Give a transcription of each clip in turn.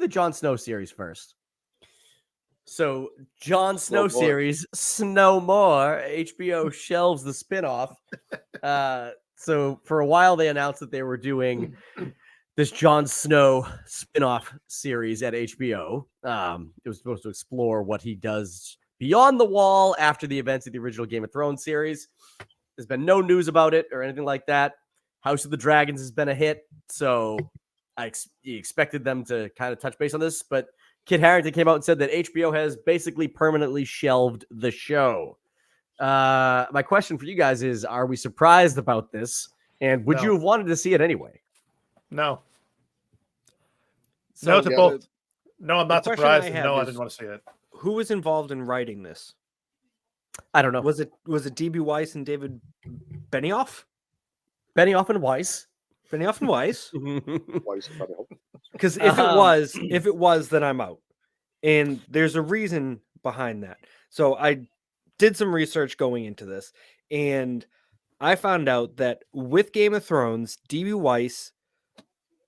the Jon Snow series first. So Jon Snow series, Snow More, HBO shelves the spinoff. So for a while they announced that they were doing this Jon Snow spinoff series at HBO. It was supposed to explore what he does beyond the wall after the events of the original Game of Thrones series. There's been no news about it or anything like that. House of the Dragons has been a hit, so I expected them to kind of touch base on this, but Kit Harington came out and said that HBO has basically permanently shelved the show. My question for you guys is, are we surprised about this? And would you have wanted to see it anyway? No. So, no to both. No, I'm not surprised. And no, I didn't want to see it. Who was involved in writing this? I don't know. Was it D.B. Weiss and David Benioff? Benioff and Weiss. Benioff and Weiss. Because if it was, then I'm out. And there's a reason behind that. So I did some research going into this, and I found out that with Game of Thrones, D.B. Weiss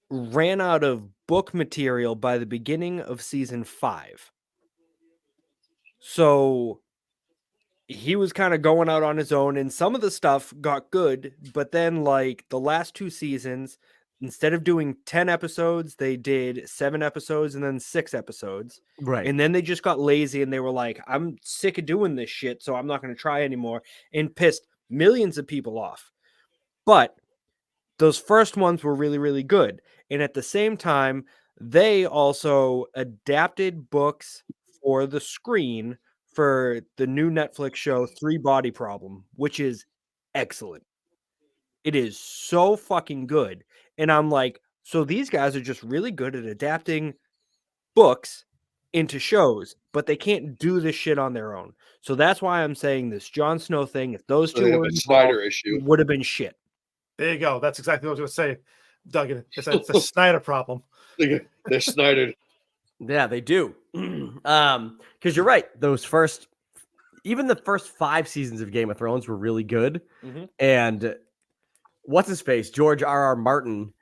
ran out of book material by the beginning of season 5. So he was kind of going out on his own, and some of the stuff got good, but then like the last 2 seasons, instead of doing 10 episodes, they did 7 episodes and then 6 episodes. Right. And then they just got lazy and they were like, I'm sick of doing this shit, so I'm not going to try anymore, and pissed millions of people off. But those first ones were really, really good. And at the same time, they also adapted books for the screen for the new Netflix show, 3 Body Problem, which is excellent. It is so fucking good. And I'm like, so these guys are just really good at adapting books into shows, but they can't do this shit on their own. So that's why I'm saying this Jon Snow thing, if those two were Snyder issue, would have been shit. There you go. That's exactly what I was going to say, Duggan. It's a Snyder problem. They're Snydered. Yeah, they do. Because you're right. Even the first 5 seasons of Game of Thrones were really good. Mm-hmm. And what's his face? George R.R. Martin.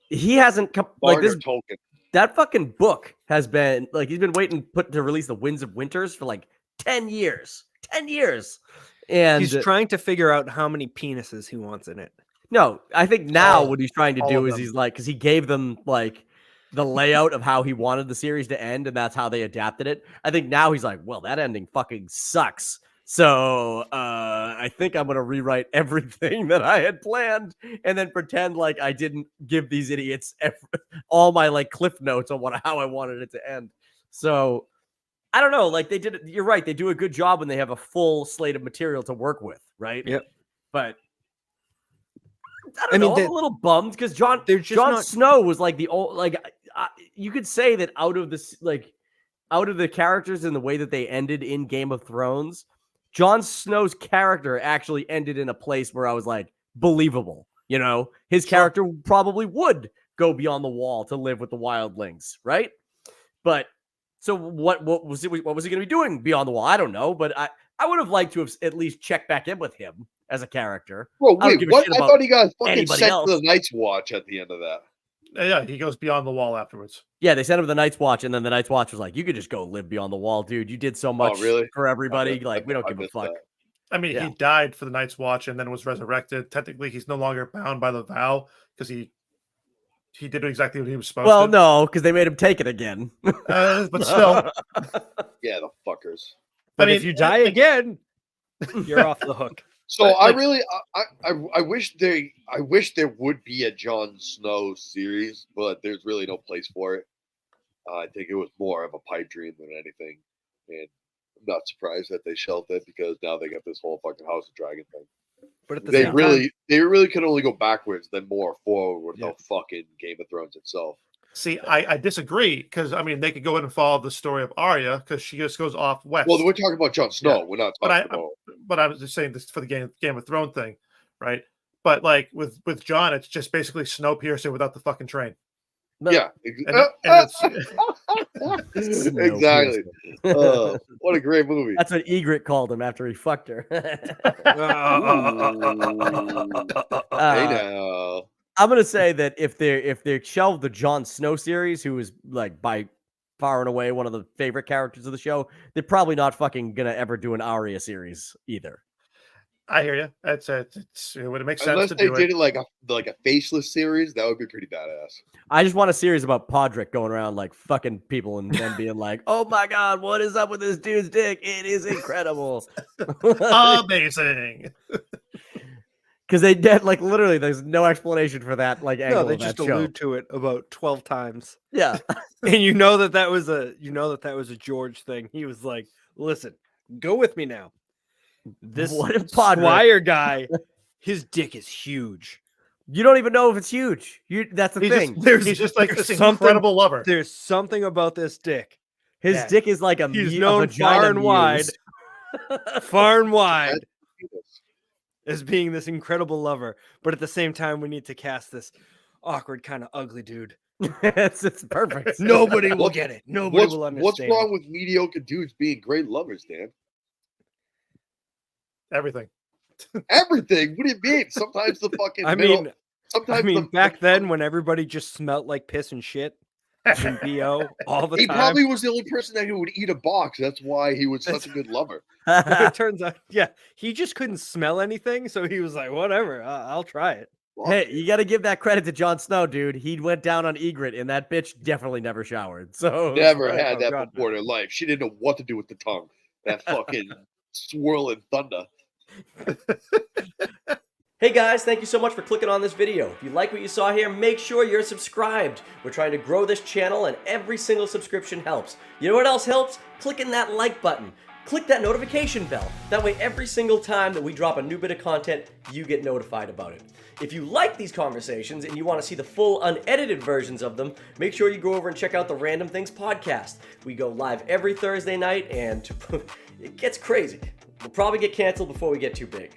He hasn't come like this. Tolkien. That fucking book has been like he's been waiting to release the Winds of Winters for like 10 years. 10 years. And he's trying to figure out how many penises he wants in it. No, I think now what he's trying to do is he's like, because he gave them like the layout of how he wanted the series to end, and that's how they adapted it. I think now he's like, well, that ending fucking sucks. So I think I'm going to rewrite everything that I had planned and then pretend like I didn't give these idiots all my like cliff notes on how I wanted it to end. So I don't know. Like they did it. You're right. They do a good job when they have a full slate of material to work with. Right. Yep. But I don't know. I'm a little bummed because Jon Snow was like the old, like you could say that out of the characters and the way that they ended in Game of Thrones, Jon Snow's character actually ended in a place where I was like believable. You know, his character probably would go beyond the wall to live with the wildlings, right? But so what was he going to be doing beyond the wall? I don't know, but I would have liked to have at least checked back in with him as a character. Bro, wait, what? I thought he got fucking sent to the Night's Watch at the end of that. Yeah, he goes beyond the wall afterwards. Yeah, they sent him to the Night's Watch, and then the Night's Watch was like, you could just go live beyond the wall, dude. You did so much for everybody. Like, we don't give a fuck. That. I mean, he died for the Night's Watch and then was resurrected. Technically, he's no longer bound by the vow because he did exactly what he was supposed to. Well, no, because they made him take it again. But still. Yeah, the fuckers. But if you die again, you're off the hook. So I wish there would be a Jon Snow series, but there's really no place for it. I think it was more of a pipe dream than anything, and I'm not surprised that they shelved it because now they got this whole fucking House of Dragon thing. But at the same time, they really could only go backwards than more forward with the fucking Game of Thrones itself. See, I disagree because I mean they could go in and follow the story of Arya because she just goes off west. Well, we're talking about Jon Snow. Yeah. We're not talking about. But I was just saying this for the Game of Thrones thing, right? But like with Jon, it's just basically Snowpiercer without the fucking train. Yeah, exactly. What a great movie! That's what Egret called him after he fucked her. Hey now. I'm gonna say that if they're shelved the Jon Snow series, who is like by far and away one of the favorite characters of the show, they're probably not fucking gonna ever do an Arya series either. I hear you. It would make sense Unless to they do did it. it like a faceless series, that would be pretty badass. I just want a series about Podrick going around like fucking people and then being like, "Oh my god, what is up with this dude's dick? It is incredible." Amazing. Because they did like literally, there's no explanation for that like angle No, they of that just show. allude to it about 12 times. Yeah, And you know that was a George thing. He was like, "Listen, go with me now. This What if Podrick- Squire guy, his dick is huge. you don't even know if it's huge. That's the thing. He's just like there's this something- incredible lover. There's something about this dick. His that dick is like a he's a known vagina far and wide, muse. far and wide as being this incredible lover. But at the same time, we need to cast this awkward, kind of ugly dude. it's perfect. Nobody will get it. Nobody will understand. What's wrong with mediocre dudes being great lovers, Dan? Everything. Everything. What do you mean? Sometimes the fucking. I mean, back then when everybody just smelled like piss and shit in BO all the he time. probably was the only person that would eat a box. That's why he was such a good lover. It turns out, yeah, he just couldn't smell anything, so he was like, "Whatever, I'll try it." Hey, you got to give that credit to Jon Snow, dude. He went down on Ygritte, and that bitch definitely never showered. So Never had Oh, that God, before in her life. She didn't know what to do with the tongue. That fucking swirling thunder. Hey guys, thank you so much for clicking on this video. If you like what you saw here, make sure you're subscribed. We're trying to grow this channel and every single subscription helps. You know what else helps? Clicking that like button. Click that notification bell. That way every single time that we drop a new bit of content, you get notified about it. If you like these conversations and you want to see the full unedited versions of them, make sure you go over and check out the Random Things podcast. We go live every Thursday night and it gets crazy. We'll probably get canceled before we get too big.